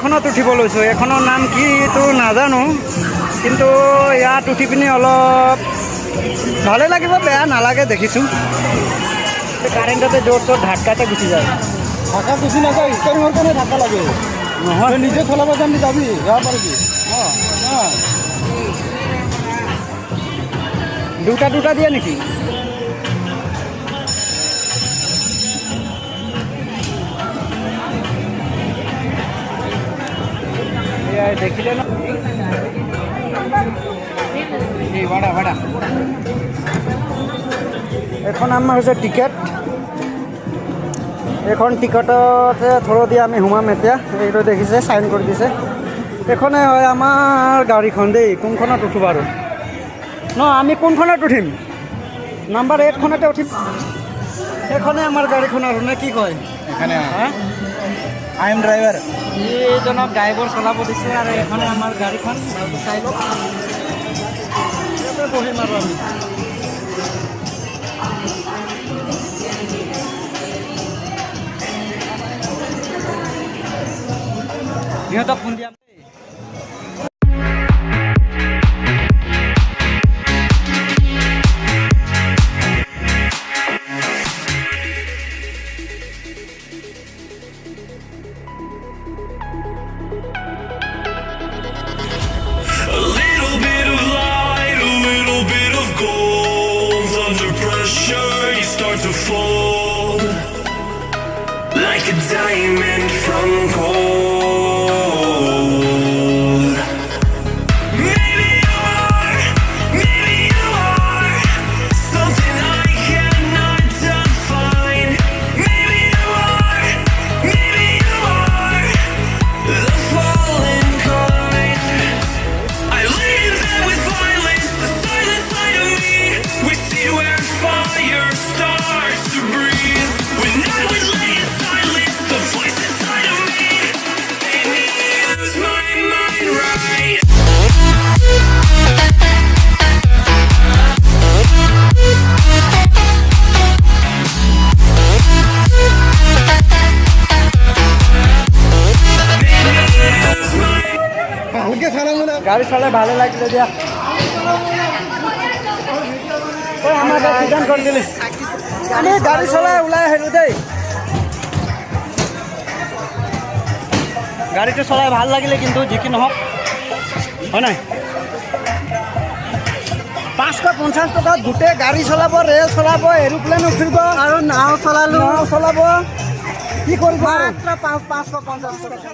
এখনত উঠিব লৈছোঁ। এখনৰ নাম কি তো নাজানো, কিন্তু ইয়াত উঠি পিনি অলপ ভালে লাগিব, বেয়া নালাগে দেখিছোঁ। কাৰেণ্টতে য'ত ত'ত ধাক্কাতে গুচি যায়। ঢাকা গুচি নাযায়, ষ্টাৰিঙৰ কাৰণে ঢাকা লাগে। নহয় নিজে চলাব জানি যাবি, যাব পাৰিবি। দুটা দুটা দিয়ে নেকি? দেখিলে ন ভাড়া ভাড়া। এখন আমাৰ হৈছে টিকেট। এখন টিকটতে থ'ৰ দি আমি সোমাম এতিয়া। এইটো দেখিছে, চাইন কৰি দিছে। এইখনে হয় আমাৰ গাড়ীখন দেই। কোনখনত উঠো বাৰু? ন আমি কোনখনত উঠিম? নাম্বাৰ 8খনতে উঠিম। সেইখনে আমাৰ গাড়ীখন আৰু নে কি কয়? এখানে আই এম ড্ৰাইভাৰ। এইজনক ড্ৰাইভাৰ চলাব দিছে আৰু এইখনে আমাৰ গাড়ীখন। চাই লওক, ইয়াতে বহিম আৰু আমি। সিহঁতক ফোন দিয়াম। Like a diamond from gold. Maybe you are something I cannot define. Maybe you are the fallen kind. I leave them with violence, the silent side of me. We see where fire starts to breathe. When I would lay in silence, the voice inside of me made me lose my mind right. গাড়ী চলাই ভালে লাগিলে দিয়া। আমাক accident কৰি দিলে। আমি গাড়ী চলাই ওলাই আহিলোঁ দেই। গাড়ীটো চলাই ভাল লাগিলে, কিন্তু যি কি নহওক, হয় নাই? 550 টকাত গোটেই গাড়ী চলাব, ৰেল চলাব, এৰোপ্লেন উঠিব আৰু নাও চলাব। কি কৰিব? মাত্ৰ 550 টকা।